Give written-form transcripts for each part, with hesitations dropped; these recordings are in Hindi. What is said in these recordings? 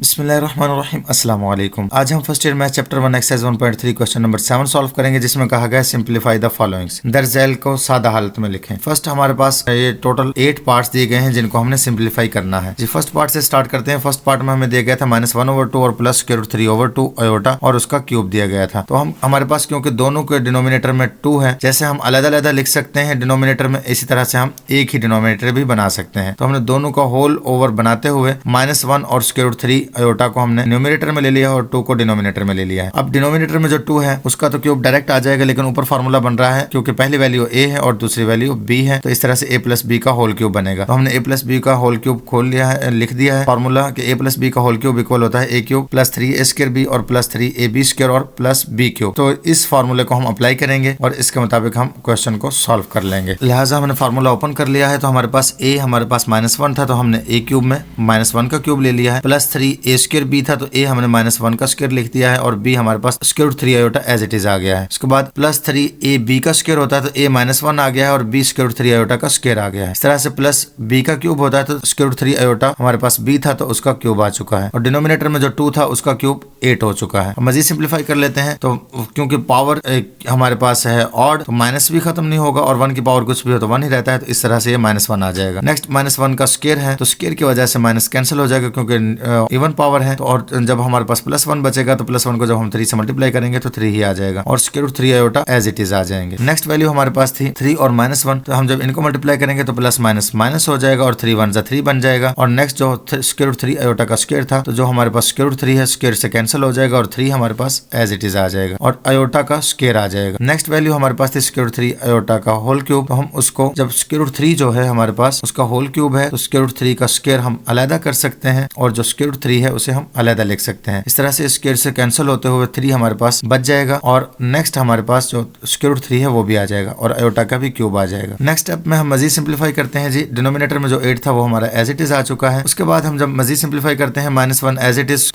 बिस्मिल्लाहिर्रहमानिर्रहीम अस्सलाम वालेकुम। आज हम first year math chapter 1 exercise 1.3 question number 7 solve करेंगे, जिसमें कहा गया सिंप्लीफाई द फॉलोइंग्स। दरअसल को सादा हालत में लिखें। फर्स्ट हमारे पास ये टोटल 8 पार्ट्स दिए गए हैं जिनको हमने सिंप्लीफाई करना है। जी फर्स्ट पार्ट से स्टार्ट करते हैं। फर्स्ट पार्ट में हमें दिया गया था -1/2 और प्लस √3/2 आयोटा और उसका क्यूब दिया गया था। तो हम हमारे पास क्योंकि दोनों के डिनोमिनेटर में 2 है, जैसे हम अलग अलग लिख सकते हैं डिनोमिनेटर में, इसी तरह से हम एक ही डिनोमिनेटर भी बना सकते हैं। तो हमने दोनों का होल ओवर बनाते हुए -1 और √3 आयोटा को हमने न्यूमरेटर में ले लिया और 2 को डिनोमिनेटर में ले लिया है। अब डिनोमिनेटर में जो 2 है उसका तो क्यूब डायरेक्ट आ जाएगा, लेकिन ऊपर फार्मूला बन रहा है क्योंकि पहली वैल्यू a है और दूसरी वैल्यू b है, तो इस तरह से a प्लस बी का होल क्यूब बनेगा। तो हमने a प्लस बी का होल क्यूब खोल लिया है, लिख दिया है फार्मूला कि a प्लस बी का होल क्यूब इक्वल होता है a cube plus 3a² b और प्लस 3ab² और प्लस b क्यूब। तो इस फार्मूले को हम अप्लाई करेंगे और इसके मुताबिक हम क्वेश्चन को सॉल्व कर लेंगे। लिहाजा हमने फार्मूला ओपन कर लिया है। तो हमारे पास a हमारे पास -1 था, तो हमने a क्यूब में -1 का क्यूब ले लिया है, प्लस 3a² b था तो a हमने -1 का स्क्वायर लिख दिया है और b हमारे पास √3 आयोटा एज इट इज आ गया है। उसके बाद प्लस 3ab का स्क्वायर होता है तो a -1 आ गया है और b √3 आयोटा का स्क्वायर आ गया है। इस तरह से प्लस b का क्यूब होता है तो √3 आयोटा हमारे पास b था तो उसका क्यूब आ चुका है और डिनोमिनेटर में जो 2 था उसका क्यूब 8 हो चुका है। मजीद सिंप्लीफाई कर लेते हैं। तो क्योंकि पावर हमारे पास है ऑड, तो माइनस भी खत्म नहीं होगा और 1 की पावर कुछ भी हो तो 1 ही रहता है, तो इस तरह से ये -1 आ जाएगा। नेक्स्ट -1 का स्क्वायर है तो स्क्वायर की वजह से माइनस कैंसिल हो जाएगा क्योंकि इवन पावर है। तो और जब हमारे पास +1 बचेगा तो +1 को जब हम 3 से मल्टीप्लाई करेंगे तो 3 ही आ जाएगा और √3 आयोटा एज इट इज आ जाएंगे। नेक्स्ट वैल्यू हमारे पास थी 3 और -1, तो हम जब इनको मल्टीप्लाई करेंगे तो प्लस माइनस माइनस हो जाएगा और 3 1 3 बन जाएगा। और नेक्स्ट जो √3 आयोटा का स्क्वायर था, तो जो हमारे पास √3 है स्क्वायर से कैंसिल हो जाएगा और 3 हमारे पास एज इट इज आ जाएगा और आयोटा का स्क्वायर आ जाएगा। नेक्स्ट वैल्यू हमारे पास थी √3 आयोटा का होल क्यूब। तो हम उसको जब √3 जो है हमारे पास उसका होल क्यूब है तो √3 का स्क्वायर हम अलग कर सकते हैं और जो √3 है उसे हम अलग लिख सकते हैं। इस तरह से स्क्वायर से कैंसिल होते हुए 3 हमारे पास बच जाएगा और नेक्स्ट हमारे पास जो √3 है वो भी आ जाएगा और आयोटा का भी क्यूब आ जाएगा। नेक्स्ट स्टेप में हम मजीद सिंप्लीफाई करते हैं। जी डिनोमिनेटर में जो 8 था वो हमारा एज इट इज आ चुका है। उसके बाद हम जब मजीद सिंप्लीफाई करते हैं -1 एज इट इज,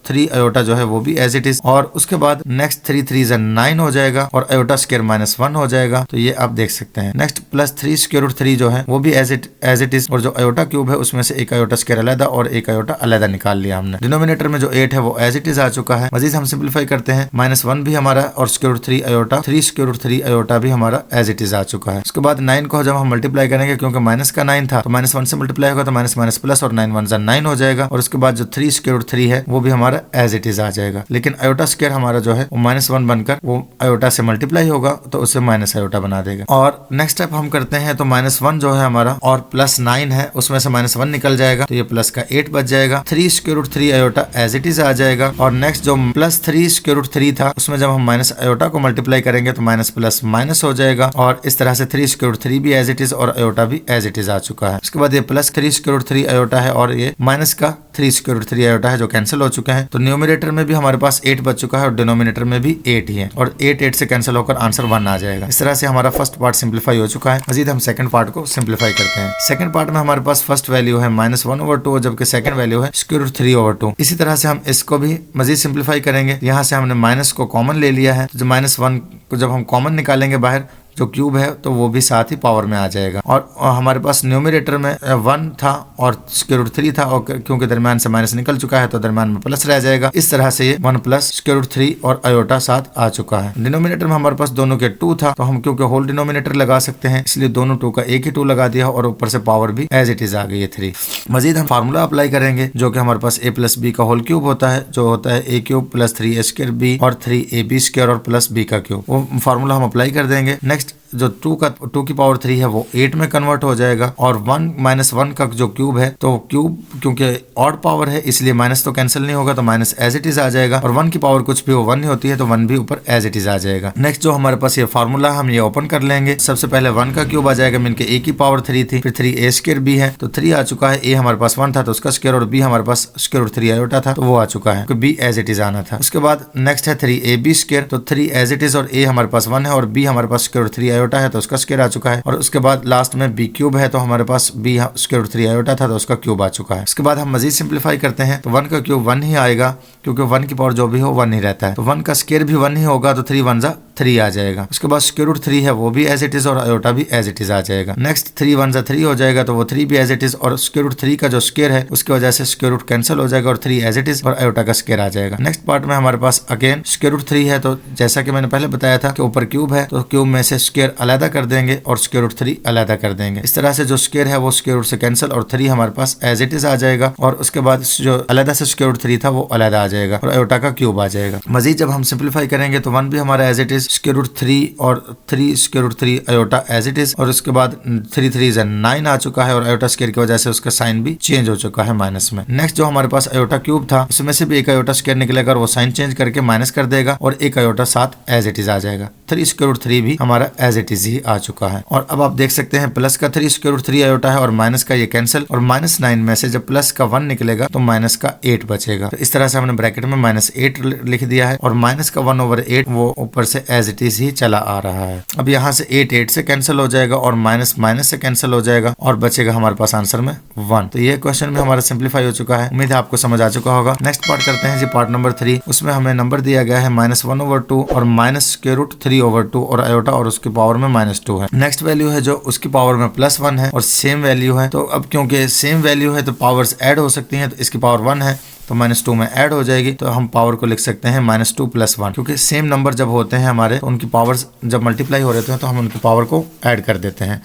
3 आयोटा जो है वो भी एज इट इज और उसके बाद नेक्स्ट 3 3 9 हो जाएगा और आयोटा स्क्वायर -1 हो जाएगा। तो ये आप देख सकते हैं। नेक्स्ट प्लस 3 √3 जो है वो भी एज इट इज और जो आयोटा क्यूब है उसमें से एक आयोटा स्क्वायर अलग और एक आयोटा अलग निकाल लिया हमने। डिनोमिनेटर में जो 8 है वो एज इट इज आ चुका है। मजीद हम सिंप्लीफाई करते हैं, -1 भी हमारा और √3 आयोटा 3 √3 आयोटा भी हमारा एज इट इज आ चुका है। उसके बाद 9 को जब हम मल्टीप्लाई करेंगे, क्योंकि माइनस का 9 था तो -1 से मल्टीप्लाई होगा तो माइनस माइनस प्लस और 9 1 9 हो जाएगा और उसके बाद जो 3 √3 है वो भी हमारा एज इट इज आ जाएगा। लेकिन आयोटा स्क्वायर हमारा जो है वो -1 बनकर वो आयोटा से मल्टीप्लाई होगा तो उसे माइनस आयोटा बना देगा। और नेक्स्ट स्टेप हम करते हैं तो -1 जो है हमारा और प्लस 9 है उसमें से -1 निकल जाएगा तो ये प्लस का 8 बच जाएगा। 3 √3 आयोटा एज इट इज आ जाएगा और नेक्स्ट जो प्लस 3 √3 था उसमें जब हम माइनस आयोटा को मल्टीप्लाई करेंगे तो माइनस प्लस माइनस हो जाएगा और इस तरह से 3 √3 भी एज इट इज और आयोटा भी एज इट इज आ चुका है। उसके बाद ये प्लस 3 √3 आयोटा है और ये माइनस का 3 √3 आयोटा है जो कैंसिल हो चुका है। तो न्यूमरेटर में भी हमारे पास 8 बच चुका है और डिनोमिनेटर में भी 8 ही है और 8 से कैंसिल होकर आंसर 1 आ जाएगा। इस तरह से हमारा फर्स्ट पार्ट सिंप्लीफाई हो चुका है। मजीद हम सेकंड पार्ट को सिंप्लीफाई करते हैं। सेकंड पार्ट में हमारे पास फर्स्ट वैल्यू है -1/2 जबकि सेकंड वैल्यू है √3/2। इसी तरह से हम इसको भी मजीद सिंप्लीफाई करेंगे। यहाँ से हमने माइनस को कॉमन ले लिया है, तो जो -1 को जब हम कॉमन निकालेंगे बाहर जो क्यूब है तो वो भी साथ ही पावर में आ जाएगा और हमारे पास न्यूमरेटर में 1 था और √3 था और क्योंकि दरम्यान से माइनस निकल चुका है तो दरम्यान में प्लस रह जाएगा। इस तरह से ये 1 प्लस √3 और आयोटा साथ आ चुका है। डिनोमिनेटर में हमारे पास दोनों के 2 था तो हम क्योंकि होल डिनोमिनेटर लगा सकते हैं इसलिए दोनों 2 का एक ही 2 लगा दिया और ऊपर से पावर भी एज इट इज आ गई है 3। मजीद हम फार्मूला अप्लाई करेंगे जो कि हमारे पास a प्लस बी का होल क्यूब होता है, जो होता है a cube plus 3a² b और 3ab² और प्लस b का क्यूब। वो फार्मूला हम अप्लाई कर देंगे। नेक्स्ट जो 2 की पावर 3 है वो 8 में कन्वर्ट हो जाएगा और 1 -1 का जो क्यूब है तो क्यूब क्योंकि ऑड पावर है इसलिए माइनस तो कैंसिल नहीं होगा तो माइनस एज इट इज आ जाएगा और 1 की पावर कुछ भी हो 1 नहीं होती है तो 1 भी ऊपर एज इट इज आ जाएगा। नेक्स्ट जो हमारे पास ये फार्मूला हम ये ओपन कर लेंगे। सबसे पहले 1 का क्यूब आ जाएगा, मीन के a की पावर 3 थी, फिर 3a² b है तो 3 आ चुका है। a हमारे पास 1 था तो उसका स्क्वायर और b हमारे पास √3 आयोटा था तो वो आ चुका है, b एज इट इज आना था। उसके बाद नेक्स्ट है 3ab² तो 3 एज इट इज और a हमारे पास 1 है और b हमारे पास √3 आयोटा है तो उसका स्क्वायर आ चुका है और उसके बाद लास्ट में b क्यूब है तो हमारे पास b √3 आयोटा था तो उसका क्यूब आ चुका है। उसके बाद हम मजीद सिंप्लीफाई करते हैं तो 1 का क्यूब 1 ही आएगा क्योंकि 1 की पावर जो भी हो 1 ही रहता है, तो 1 का स्क्वायर भी 1 ही होगा तो 3 1 3 आ जाएगा। उसके बाद स्क्वायर रूट 3 है वो भी एज इट इज और आयोटा भी एज इट इज आ जाएगा। नेक्स्ट 3 1 3 हो जाएगा तो वो 3 भी एज इट इज और स्क्वायर रूट 3 का जो स्क्वायर है उसकी वजह से स्क्वायर रूट कैंसिल हो जाएगा और 3 एज इट इज और आयोटा का स्क्वायर आ जाएगा। नेक्स्ट पार्ट में हमारे पास अगेन स्क्वायर रूट 3 है तो जैसा कि मैंने पहले बताया था कि ऊपर क्यूब है तो क्यूब में से स्क्वायर अलग कर देंगे और स्क्वायर रूट 3 अलग कर देंगे। इस तरह से जो स्क्वायर है वो स्क्वायर रूट से कैंसिल और 3 हमारे पास एज इट इज आ जाएगा और उसके बाद जो अलग से स्क्वायर रूट 3 था वो अलग आ जाएगा और आयोटा का क्यूब आ जाएगा। मजीद जब हम सिंप्लीफाई करेंगे तो 1 भी हमारा as it is, square root 3 और 3 square root 3 iota as it is और उसके बाद 3 3 9 आ चुका है और आयोटा स्क्वायर की वजह से उसका साइन भी चेंज हो चुका है माइनस में। नेक्स्ट जो हमारे पास आयोटा क्यूब था उसमें से भी एक आयोटा स्क्वायर निकलेगा और वो साइन चेंज करके माइनस कर देगा और एक आयोटा साथ एज इट इज आ जाएगा। 3 स्क्वायर रूट 3 भी हमारा एज इट इज ही आ चुका है। और अब आप देख सकते हैं प्लस का 3 स्क्वायर रूट 3 आयोटा है और माइनस का ये कैंसिल और -9 में से जब प्लस का 1 निकलेगा तो माइनस का 8 बचेगा। तो इस तरह से हमने ब्रैकेट में -8 लिख दिया है और माइनस का 1/8 वो ऊपर से एज इट इज ही चला आ रहा है। अब यहाँ से 8 से कैंसिल हो जाएगा और माइनस से कैंसिल हो जाएगा और बचेगा हमारे पास आंसर में 1। तो ये क्वेश्चन में हमारा सिंप्लीफाई हो चुका है। उम्मीद है आपको समझ आ चुका होगा। नेक्स्ट पार्ट करते हैं जी, पार्ट नंबर 3। उसमें हमें नंबर दिया गया है -1/2 और -√3/2 और आयोटा और उसकी पावर में -2 है। नेक्स्ट वैल्यू है जो उसकी पावर में +1 है और सेम वैल्यू है तो अब क्योंकि सेम वैल्यू है तो पावर्स ऐड हो सकती हैं तो इसकी पावर 1 है तो -2 में ऐड हो जाएगी तो हम पावर को लिख सकते हैं -2 + 1 क्योंकि सेम नंबर जब होते हैं हमारे तो उनकी पावर्स जब मल्टीप्लाई हो रहे हैं तो हम उनकी पावर को ऐड कर देते हैं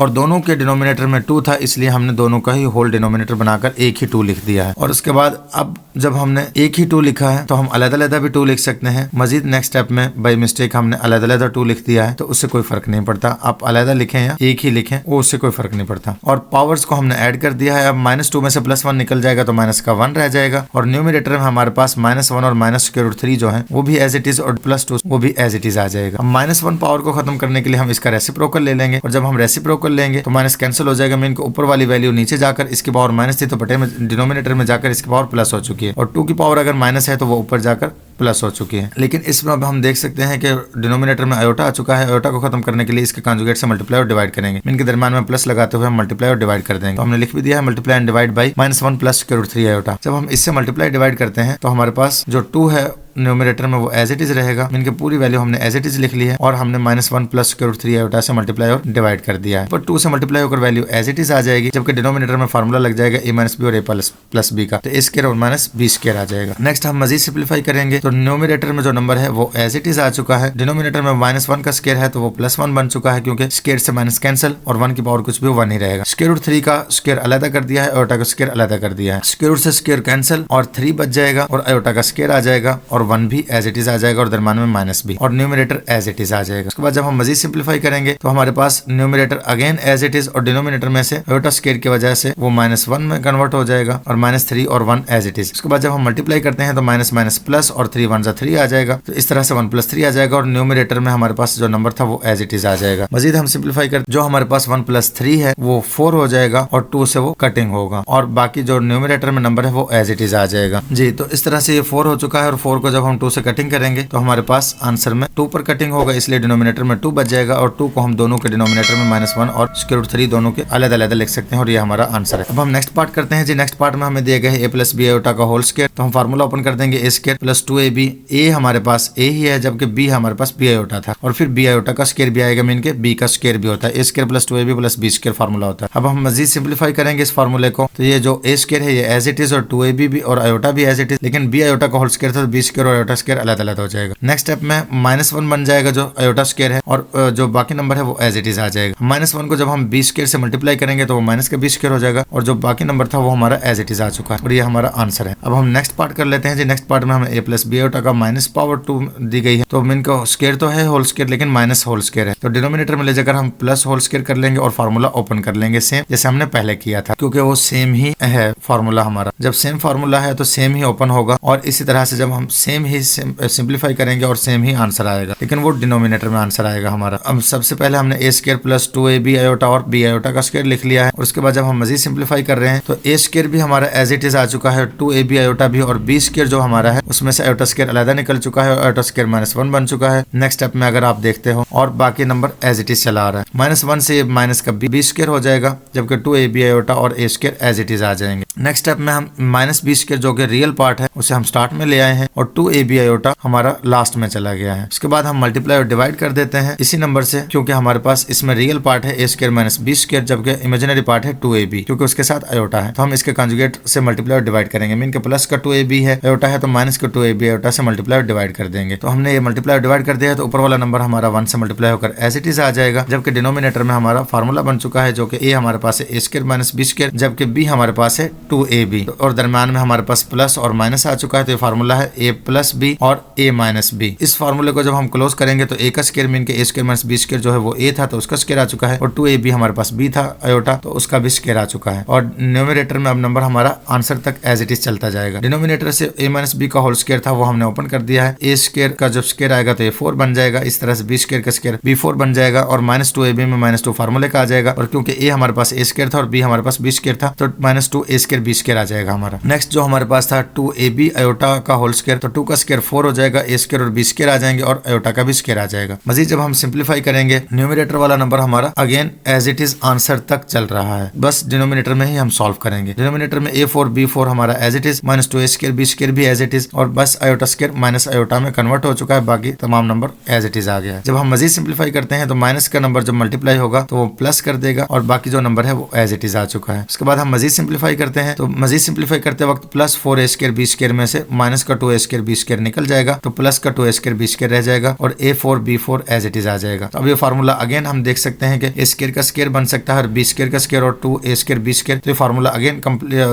और दोनों के डिनोमिनेटर में 2 था इसलिए हमने दोनों का ही होल डिनोमिनेटर बनाकर एक ही 2 लिख दिया है। और उसके बाद अब जब हमने एक ही 2 लिखा है तो हम अलग-अलग भी 2 लिख सकते हैं। मजीद नेक्स्ट स्टेप में बाय मिस्टेक हमने अलग-अलग 2 लिख दिया है तो उससे कोई फर्क नहीं पड़ता। आप अलग लिखें या एक ही लिखें वो उससे कोई फर्क नहीं पड़ता। और पावर्स को हमने ऐड कर दिया है। अब -2 में से +1 निकल जाएगा तो माइनस का 1 रह जाएगा और न्यूमिनेटर में हमारे पास -1 और -√3 जो है वो भी एज इट इज और +2 वो भी एज इट इज आ जाएगा। अब -1 पावर को खत्म करने के लिए हम इसका रेसिप्रोकल ले लेंगे और जब हम रेसिप्रोकल लेंगे तो माइनस कैंसिल हो जाएगा। मीन को ऊपर वाली वैल्यू नीचे जाकर इसकी पावर माइनस थी तो बटे में डिनोमिनेटर में जाकर इसकी पावर प्लस हो चुकी है और 2 की पावर अगर माइनस है तो वो ऊपर जाकर प्लस हो चुकी है। लेकिन इसमें अब हम देख सकते हैं कि डिनोमिनेटर में आयोटा आ चुका है। आयोटा को खत्म करने के लिए इसके कॉन्जुगेट से मल्टीप्लाई और डिवाइड करेंगे। इनके दरम्यान में प्लस लगाते हुए हम मल्टीप्लाई और डिवाइड कर देंगे। तो हमने लिख भी दिया है multiply and divide by -1 + √3 iota. जब हम इससे मल्टीप्लाई डिवाइड करते हैं तो हमारे पास जो 2 है न्यूमरेटर में वो एज इट इज रहेगा। इनकी पूरी वैल्यू हमने एज इट इज लिख ली है और हमने -1 + √3 आयोटा से मल्टीप्लाई और डिवाइड कर दिया है। पर 2 से मल्टीप्लाई होकर वैल्यू एज इट इज आ जाएगी जबकि डिनोमिनेटर में फार्मूला लग जाएगा a - b और a + b का तो a² और -b² आ जाएगा। नेक्स्ट हम मजीद सिंप्लीफाई करेंगे तो न्यूमरेटर में जो नंबर है वो एज इट इज आ चुका है। डिनोमिनेटर में -1 का स्क्वायर है तो वो +1 बन चुका है क्योंकि स्क्वायर से माइनस कैंसिल और 1 की पावर कुछ भी 1 ही रहेगा। √3 का स्क्वायर अलग कर दिया है, आयोटा का स्क्वायर अलग कर दिया है। स्क्वायर रूट से स्क्वायर कैंसिल और 3 बच जाएगा और आयोटा का स्क्वायर आ जाएगा और 1 भी एज इट इज आ जाएगा और दरम्यान में माइनस भी और न्यूमरेटर एज इट इज आ जाएगा। उसके बाद जब हम मजीद सिंप्लीफाई करेंगे तो हमारे पास numerator again as it is और डिनोमिनेटर में से आयोटा स्क्वायर की वजह से वो -1 में कन्वर्ट हो जाएगा और -3 और 1 एज इट इज। उसके बाद जब हम मल्टीप्लाई करते हैं तो माइनस प्लस और 3 1 3 आ जाएगा तो इस तरह से 1 + 3 आ जाएगा और न्यूमरेटर में हमारे पास जो नंबर था वो एज इट इज आ जाएगा। मजीद हम सिंप्लीफाई कर जो हमारे पास 1 + 3 है वो 4 हो जाएगा और 2 से वो कटिंग होगा और बाकी जो न्यूमरेटर में नंबर है वो एज इट इज आ जाएगा जी। तो इस तरह से ये 4 हो चुका है और 4 को जब हम 2 से कटिंग करेंगे तो हमारे पास आंसर में 2 पर कटिंग होगा इसलिए डिनोमिनेटर में 2 बच जाएगा और 2 को हम दोनों के डिनोमिनेटर में -1 और √3 दोनों के अलग अलग लिख सकते हैं और ये हमारा आंसर है। अब हम नेक्स्ट पार्ट करते हैं जी। नेक्स्ट पार्ट में हमें दिया गया है a + b आयोटा का होल स्क्वायर तो हम फार्मूला ओपन कर देंगे a² + 2ab। a हमारे पास a ही है जबकि b हमारे पास b आयोटा था और फिर b आयोटा का स्क्वायर भी आएगा। मीन के b का स्क्वायर भी होता है। a² + 2ab + b² फार्मूला होता है। अब हम मजीद सिंप्लीफाई करेंगे इस फार्मूले को तो ये जो a² है ये एज इट इज और 2ab भी और आयोटा भी एज इट इज लेकिन b आयोटा का होल स्क्वायर था तो b² और आयोटा स्क्वायर अलग अलग हो जाएगा। नेक्स्ट स्टेप में -1 बन जाएगा जो आयोटा स्क्वायर है और जो बाकी नंबर है वो एज इट इज आ जाएगा। -1 को जब हम b² से मल्टीप्लाई करेंगे तो वो माइनस का b² हो जाएगा और जो बाकी नंबर था वो हमारा एज इट इज आ चुका है और ये हमारा आंसर है। अब हम नेक्स्ट पार्ट कर लेते हैं जी। नेक्स्ट पार्ट में हमें a + b आयोटा का -2 दी गई है तो इनका स्क्वायर तो है होल स्क्वायर लेकिन माइनस होल स्क्वायर है तो डिनोमिनेटर में ले जाकर हम प्लस होल स्क्वायर कर लेंगे और फार्मूला ओपन कर लेंगे सेम जैसे हमने पहले किया था क्योंकि वो सेम ही है फार्मूला हमारा। जब सेम फार्मूला है तो सेम ही ओपन होगा और इसी तरह से जब हम सेम ही सिंप्लीफाई करेंगे और सेम ही आंसर आएगा लेकिन वो डिनोमिनेटर में आंसर आएगा हमारा। अब सबसे पहले हमने a² + 2ab आयोटा और b आयोटा का स्क्वायर लिख लिया है और उसके बाद जब हम मजीद सिंप्लीफाई कर रहे हैं तो a² भी हमारा एज इट इज आ चुका है 2ab आयोटा भी और b² जो हमारा है उसमें से आयोटा स्क्वायर अलग निकल चुका है और आयोटा स्क्वायर -1 बन चुका है। नेक्स्ट स्टेप में अगर आप देखते हो और बाकी नंबर एज इट इज चला आ रहा है -1 से माइनस का b² हो जाएगा जबकि 2ab आयोटा और a² एज इट इज आ जाएंगे। नेक्स्ट स्टेप में हम -b² जो कि रियल पार्ट है उसे हम स्टार्ट में ले आए हैं और 2ab आयोटा हमारा लास्ट में चला गया है। उसके बाद हम मल्टीप्लाई और डिवाइड कर देते हैं इसी नंबर से, क्योंकि हमारे पास इसमें रियल पार्ट है a square minus b square, जबकि इमेजिनरी पार्ट है 2ab, क्योंकि उसके साथ आयोटा है। तो हम इसके कंजुगेट से मल्टीप्लाई और डिवाइड करेंगे। मीन के प्लस का 2ab है, आयोटा है तो माइनस का 2ab आयोटा से मल्टीप्लाई और डिवाइड कर देंगे। तो हमने ये मल्टीप्लाई और डिवाइड कर दिया है, तो ऊपर वाला नंबर हमारा 1 से मल्टीप्लाई होकर एज इट इज आ जाएगा। जबकि डिनोमिनेटर में हमारा फार्मूला बन चुका है, जो कि a हमारे पास है a square minus b square, जबकि b हमारे पास है 2ab, और दरम्यान में हमारे पास प्लस और माइनस आ चुका है। तो ये फार्मूला है a प्लस b और a माइनस b। इस फार्मूले को जब हम क्लोज करेंगे तो a का स्क्वायर मीन के a square minus b square जो है वो a था, तो उसका स्क्वायर आ चुका है, और 2ab हमारे पास b था आयोटा, तो उसका भी स्क्वायर आ चुका है। और न्यूमरेटर में अब नंबर हमारा आंसर तक एज इट इज चलता जाएगा। डिनोमिनेटर से a माइनस b का होल स्क्वायर था, वो हमने ओपन कर दिया है। a स्क्वायर का जब स्क्वायर आएगा तो ये 4 बन जाएगा, इस तरह से b स्क्वायर का स्क्वायर b4 बन जाएगा, और माइनस 2ab में माइनस 2 फार्मूले का आ जाएगा। और क्योंकि a हमारे पास a स्क्वायर था और b हमारे पास b स्क्वायर था, तो minus 2 a square b square आ जाएगा हमारा। नेक्स्ट जो हमारे पास था 2ab आयोटा का होल स्क्वायर, तो 2 का स्क्वायर 4 हो जाएगा, a स्क्वायर और b स्क्वायर आ जाएंगे, और आयोटा का भी स्क्वायर आ जाएगा। मजीद जब हम सिंप्लीफाई करेंगे, न्यूमरेटर वाला नंबर हमारा again as it is answer तक चल रहा है, बस डिनोमिनेटर में ही हम सॉल्व करेंगे। डिनोमिनेटर में a4 b4 हमारा as it is, minus 2 a square b square भी एज इट इज, और बस आयोटा स्क्वायर माइनस आयोटा में कन्वर्ट हो चुका है, बाकी तमाम नंबर एज इट इज आ गया है। जब हम मजीद सिंप्लीफाई करते हैं तो माइनस का नंबर जब मल्टीप्लाई होगा तो वो प्लस कर देगा, और बाकी जो नंबर है वो एज इट इज आ चुका है। उसके बाद हम मजीद सिंप्लीफाई करते हैं, तो मजीद सिंप्लीफाई करते वक्त plus 4 a square b square में से माइनस का 2 a स्क्वायर b स्क्वायर निकल जाएगा, तो प्लस का 2 a स्क्वायर b स्क्वायर रह जाएगा, और a4 b4 as it is आ जाएगा। तो अब ये फार्मूला अगेन हम देख सकते हैं कि a स्क्वायर का स्क्वायर बन सकता है और b स्क्वायर का स्क्वायर और 2 a स्क्वायर b स्क्वायर, तो ये फार्मूला अगेन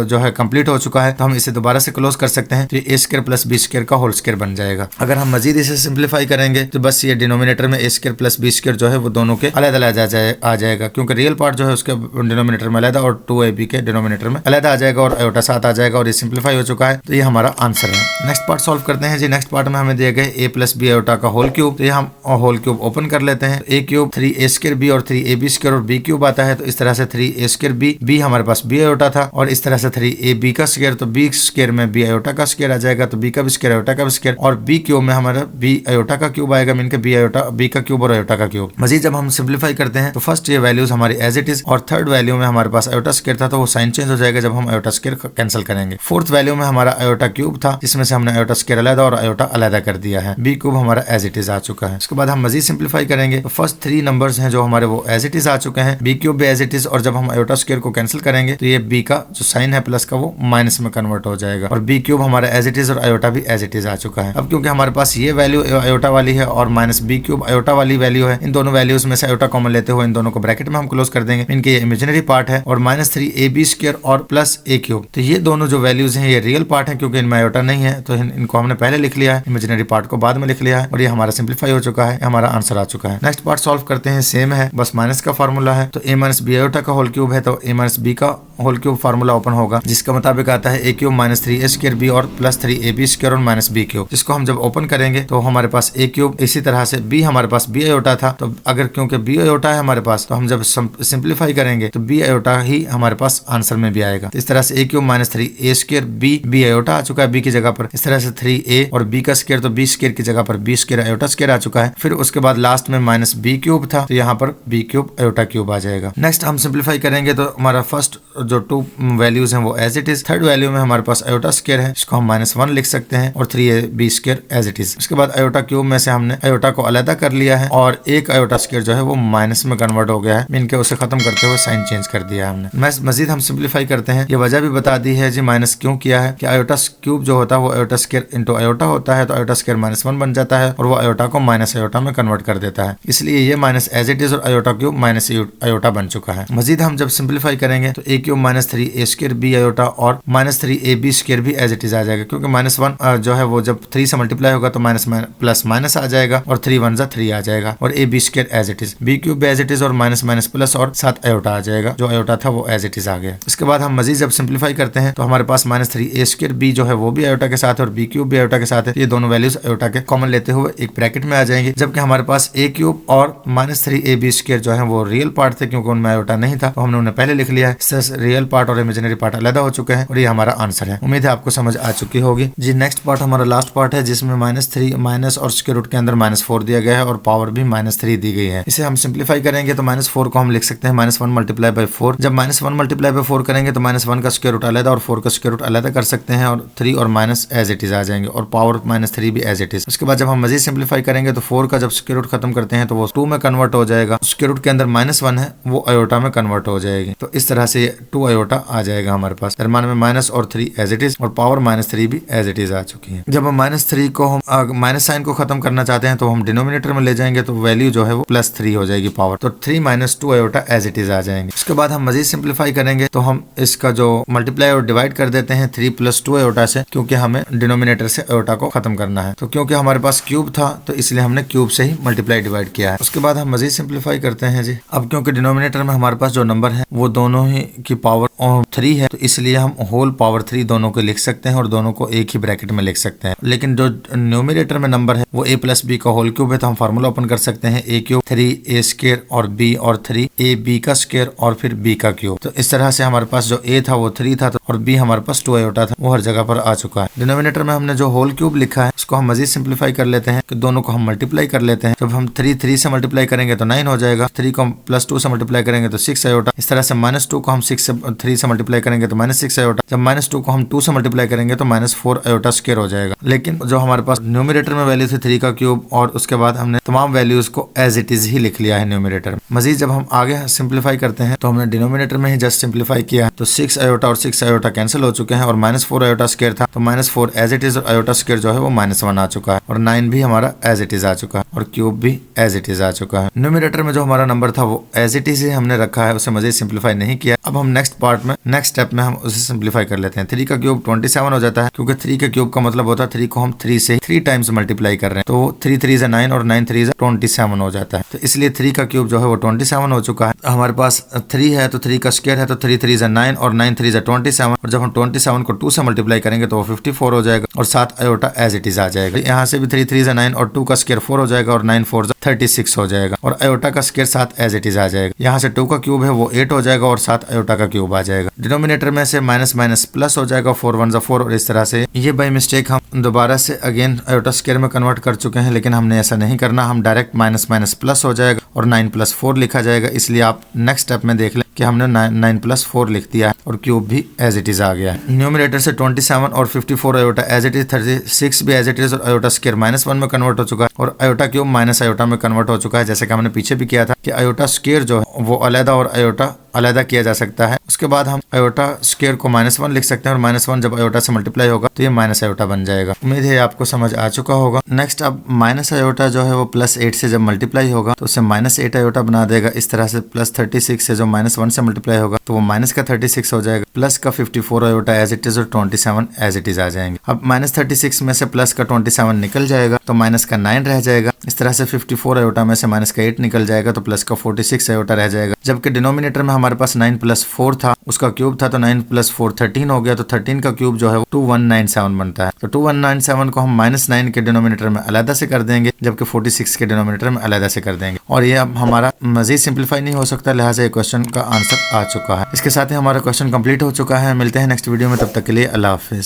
जो है कंप्लीट हो चुका है। तो हम इसे दोबारा से क्लोज कर सकते हैं, तो ये a square plus b square का होल स्क्वायर बन जाएगा। अगर हम मजीद इसे सिंप्लीफाई करेंगे तो बस ये डिनोमिनेटर में a square plus b square जो है वो दोनों के अलग अलग आ जाएगा, क्योंकि रियल पार्ट जो है उसके डिनोमिनेटर में अलग और 2ab के डिनोमिनेटर में अलग आ जाएगा, और आयोटा साथ आ जाएगा, और ये सिंप्लीफाई हो चुका है। तो ये हमारा आंसर है। नेक्स्ट पार्ट सॉल्व करते हैं जी। नेक्स्ट पार्ट में हमें दिए गए a प्लस b आयोटा का होल क्यूब, तो ये हम होल क्यूब ओपन कर लेते हैं। a cube 3a square b और 3ab स्क्वायर और b क्यूब आता है, तो इस तरह से 3a स्क्वायर b हमारे पास b आयोटा था, और इस तरह से 3ab का स्क्वायर, तो b स्क्वायर में b आयोटा का स्क्वायर आ जाएगा, तो b का भी स्क्वायर आयोटा का भी स्क्वायर, और b क्यूब में हमारा b आयोटा का क्यूब आएगा, मीन के b आयोटा b का क्यूब और आयोटा का क्यूब। मजीद जब हम सिंप्लीफाई करते हैं तो फर्स्ट ये वैल्यूज हमारी एज इट इज, और थर्ड वैल्यू में हमारे पास आयोटा स्क्वायर था, तो वो साइन चेंज हो जाएगा जब हम आयोटा स्क्वायर कैंसिल करेंगे। फोर्थ वैल्यू में हमारा आयोटा क्यूब था, जिसमें से हमने आयोटा स्क्वायर अलग और आयोटा अलग कर दिया है। b क्यूब हमारा एज इट इज आ चुका है। उसके बाद हम मजीद सिंप्लीफाई करेंगे तो फर्स्ट 3 नंबर्स हैं जो हमारे वो एज इट इज आ चुके हैं, b क्यूब भी एज इट इज, और जब हम आयोटा स्क्वायर को कैंसिल करेंगे तो ये b का जो साइन है प्लस का वो माइनस में कन्वर्ट हो जाएगा, और b क्यूब हमारा एज इट इज और आयोटा भी एज इट इज आ चुका है। अब क्योंकि हमारे पास ये वैल्यू आयोटा वाली है और माइनस b क्यूब आयोटा वाली वैल्यू है, इन दोनों वैल्यूज में से आयोटा कॉमन लेते हुए इन दोनों को ब्रैकेट में हम क्लोज कर देंगे। इनके ये इमेजिनरी पार्ट है, और माइनस 3ab स्क्वायर और प्लस a क्यूब, तो ये दोनों जो वैल्यूज हैं ये रियल पार्ट है, क्योंकि इनमें आयोटा नहीं है, तो इनको हमने पहले लिख लिया है, इमेजिनरी पार्ट को बाद में लिख लिया है, और ये हमारा सिंप्लीफाई हो चुका है, हमारा आंसर आ चुका है। नेक्स्ट पार्ट सॉल्व करते हैं, सेम है, बस माइनस का फार्मूला है, तो a माइनस b आयोटा का होल क्यूब है, तो a माइनस b का होल क्यूब फार्मूला ओपन होगा, जिसका मुताबिक आता है a cube minus 3a square b और प्लस 3ab स्क्वायर और माइनस b क्यूब, जिसको हम जब ओपन करेंगे तो हमारे पास a क्यूब, इसी तरह से b हमारे पास b आयोटा था, तो अगर क्योंकि b आयोटा है हमारे पास, तो हम जब सिंप्लीफाई करेंगे तो b आयोटा ही हमारे पास आंसर में भी आएगा। तो इस तरह से a cube minus 3a square b iota आ चुका है b की जगह पर, इस तरह से 3a और b का स्क्वायर, तो b स्क्वायर की जगह पर b स्क्वायर आयोटा स्क्वायर आ चुका है। फिर उसके बाद लास्ट में माइनस b क्यूब था, तो यहाँ पर b क्यूब आयोटा क्यूब आ जाएगा। नेक्स्ट हम सिंप्लीफाई करेंगे तो हमारा फर्स्ट जो 2 वैल्यूज हैं वो as it is, third value में हमारे पास आयोटा स्क्वायर है, इसको हम -1 लिख सकते हैं, और 3ab square as it is. उसके बाद आयोटा क्यूब में से हमने आयोटा को अलग कर लिया है, और एक आयोटा स्क्वायर जो है वो माइनस में कन्वर्ट हो गया है, इनके उसे खत्म करते हुए साइन चेंज कर दिया हमने। मजीद हम सिंप्लीफाई करते हैं, ये वजह भी बता दी है जी माइनस क्यों किया है, कि आयोटा क्यूब जो होता है वो आयोटा स्क्वायर इंटू आयोटा होता है, तो आयोटा स्क्वायर -1 बन जाता है, और वो आयोटा को माइनस आयोटा में कन्वर्ट कर देता है, इसलिए ये माइनस एज इट इज और आयोटा क्यूब माइनस आयोटा बन चुका है। मजीद हम जब सिंप्लीफाई करेंगे तो a cube minus 3a square b iota और माइनस 3ab स्क्वायर भी एज इट इज आ जाएगा, क्योंकि -1 जो है वो जब 3 से मल्टीप्लाई होगा तो माइनस प्लस माइनस आ जाएगा, और 3 1 जा 3 आ जाएगा, और ab square as it is, b cube as it is और माइनस माइनस प्लस और साथ आयोटा आ जाएगा, जो आयोटा था वो एज इट इज आ गया। इसके बाद हम मजीद जब सिंप्लीफाई करते हैं तो हमारे पास माइनस 3a स्क्वायर b जो है वो भी आयोटा के साथ है, और b क्यूब भी आयोटा के साथ है, ये दोनों वैल्यूज आयोटा के कॉमन लेते हुए एक ब्रैकेट में आ जाएंगे, जबकि हमारे पास a क्यूब और माइनस 3ab स्क्वायर जो है वो रियल पार्ट थे, क्योंकि उनमें आयोटा नहीं था, तो हमने उन्हें पहले लिख लिया है। इससे रियल पार्ट और इमेजिनरी पार्ट अलग हो चुके हैं, और ये हमारा आंसर है। उम्मीद है आपको समझ आ चुकी होगी जी। नेक्स्ट पार्ट हमारा लास्ट पार्ट है, जिसमें -3 माइनस और स्क्वायर रूट के अंदर -4 दिया गया है, और पावर भी -3 दी गई है। इसे हम सिंप्लीफाई करेंगे तो -4 को हम लिख सकते हैं -1 मल्टीप्लाई बाय 4। जब -1 मल्टीप्लाई बाय 4 करेंगे तो -1 का स्क्वायर रूट अलग और 4 का स्क्वायर रूट अलग कर सकते हैं, और 3 और माइनस एज इट इज आ जाएंगे। जाएंगे और पावर -3 भी एज इट इज। उसके बाद जब हम मजीद सिंप्लीफाई करेंगे तो 4 का जब स्क्वायर रूट खत्म करते हैं तो वो 2 में कन्वर्ट हो जाएगा, स्क्वायर रूट के अंदर -1 है वो आयोटा में कन्वर्ट हो जाएगी। तो इस तरह से 2 आयोटा आ जाएगा हमारे पास। दरम्यान में माइनस और 3 एज इट इज और पावर -3 भी एज इट इज आ चुकी है। जब हम -3 को हम माइनस साइन को खत्म करना चाहते हैं तो हम डिनोमिनेटर में ले जाएंगे तो वैल्यू जो है वो +3 हो जाएगी पावर, तो 3 - 2 आयोटा एज इट इज आ जाएंगे। उसके बाद हम मजीद सिंप्लीफाई करेंगे तो हम इसका जो मल्टीप्लाई और डिवाइड कर देते हैं 3 + 2 आयोटा से, क्योंकि हमें डिनोमिनेटर से आयोटा को खत्म करना है। तो क्योंकि हमारे पास क्यूब था तो इसलिए हमने क्यूब से ही मल्टीप्लाई डिवाइड किया है। उसके बाद हम मजीद सिंप्लीफाई करते हैं जी। अब क्योंकि डिनोमिनेटर में हमारे पास जो नंबर है वो दोनों ही की पावर 3 है, तो इसलिए हम होल पावर 3 दोनों को लिख सकते हैं और दोनों को एक ही ब्रैकेट में लिख सकते हैं। लेकिन जो न्यूमरेटर में नंबर है वो a + b का होल क्यूब है, तो हम फार्मूला ओपन कर सकते हैं a³ 3a² और b और 3ab का स्क्वायर और फिर b का क्यूब। तो इस तरह से हमारे पास जो a था वो 3 था और b हमारे पास 2 आयोटा था, वो हर जगह पर आ चुका है। डिनोमिनेटर में हमने जो होल क्यूब लिखा है उसको हम मजीद सिंप्लीफाई कर लेते हैं कि दोनों को हम मल्टीप्लाई कर लेते हैं। जब हम 3 से मल्टीप्लाई करेंगे तो 9 हो जाएगा, 3 को +2 से मल्टीप्लाई करेंगे तो 6 आयोटा। इस तरह से -2 को हम 3 से मल्टीप्लाई करेंगे तो -6 आयोटा। जब -2 को हम 2 से मल्टीप्लाई करेंगे तो -4 आयोटा स्क्वायर हो जाएगा। लेकिन जो हमारे पास न्यूमरेटर में वैल्यू थी 3 का क्यूब और उसके बाद हमने तमाम वैल्यूज को एज इट इज ही लिख लिया है न्यूमरेटर में। मजीद जब हम आगे सिंप्लीफाई करते हैं तो हमने डिनोमिनेटर में ही जस्ट सिंप्लीफाई किया, तो 6 आयोटा और 6 आयोटा कैंसिल हो चुके हैं और -4 आयोटा स्क्वायर था तो -4 एज इट इज और आयोटा स्क्वायर जो है वो -1 आ चुका है और 9 भी हमारा एज इट इज आ चुका है और क्यूब भी एज इट इज आ चुका है। न्यूमरेटर में जो हमारा नंबर था वो एज इट इज ही हमने रखा है, उसे मजीद सिंप्लीफाई नहीं किया। अब हम नेक्स्ट पार्ट में नेक्स्ट स्टेप में हम उसे सिंप्लीफाई कर लेते हैं। 3 का क्यूब 27 हो जाता है, क्योंकि 3 के क्यूब का मतलब होता है 3 को हम 3 से 3 टाइम्स मल्टीप्लाई कर रहे हैं, तो 3 3 से 9 और 9 3 से 27 हो जाता है। तो इसलिए 3 का क्यूब जो है वो 27 हो चुका है। हमारे पास 3 है तो 3 का स्क्वायर है तो 3 3 से 9 और 9 3 से 27 और जब हम 27 को 2 से मल्टीप्लाई करेंगे तो वो 54 हो जाएगा और 7 आयोटा एज इट इज आ जाएगा। यहाँ से भी 3 3 से 9 और 2 का स्क्वायर 4 हो जाएगा और 9 4 36 हो जाएगा और आयोटा का स्क्वायर 7 एज इट इज आ जाएगा। यहाँ से 2 का क्यूब है वो 8 हो जाएगा और 7 आयोटा का क्यूब आ जाएगा। डिनोमिनेटर में से माइनस प्लस हो जाएगा, 4 1 4 और इस तरह से। ये बाय मिस्टेक हम दोबारा से अगेन आयोटा स्क्वायर में कन्वर्ट कर चुके हैं, लेकिन हमने ऐसा नहीं करना, हम डायरेक्ट माइनस प्लस हो जाएगा और 9 + 4 लिखा जाएगा। इसलिए आप नेक्स्ट स्टेप में देख लें कि हमने 9 + 4 लिख दिया है और क्यूब भी एज इट इज आ गया है। न्यूमरेटर से 27 और 54 आयोटा एज इट इज, 36 भी एज इट इज और आयोटा स्क्वायर -1 में कन्वर्ट हो चुका है और आयोटा क्यूब माइनस आयोटा में कन्वर्ट हो चुका है। जैसे कि हमने पीछे भी किया था कि आयोटा स्क्वायर जो है वो अलग और आयोटा अलग किया जा सकता है। उसके बाद हम आयोटा स्क्वायर को -1 लिख सकते हैं और -1 जब आयोटा से मल्टीप्लाई होगा तो ये माइनस आयोटा बन जाएगा। उम्मीद है आपको समझ आ चुका होगा। नेक्स्ट अब माइनस आयोटा जो है वो +8 से जब मल्टीप्लाई होगा तो उसे -8 आयोटा बना देगा। इस तरह से +36 से जो -1 से मल्टीप्लाई होगा तो वो माइनस का 36 हो जाएगा, प्लस का 54 आयोटा एज इट इज और 27 एज इट इज आ जाएंगे। अब -36 में से प्लस का 27 निकल जाएगा तो माइनस का 9 रह जाएगा। इस तरह से 54 आयोटा में से माइनस का 8 निकल जाएगा तो प्लस का 46 आयोटा रह जाएगा। जबकि डिनोमिनेटर में हमारे पास 9 + 4 था, उसका क्यूब था तो 9 + 4 13 हो गया, तो 13 का क्यूब जो है वो 2197 बनता है। तो 2197 को हम -9 के डिनोमिनेटर में अलग से कर देंगे, जबकि 46 के डिनोमिनेटर में अलग से कर देंगे। और ये अब हमारा मजीद सिंप्लीफाई नहीं हो सकता, लिहाजा ये क्वेश्चन का आंसर आ चुका है। इसके साथ ही हमारा क्वेश्चन कंप्लीट हो चुका है। मिलते हैं नेक्स्ट वीडियो में, तब तक के लिए अल्लाह हाफिज।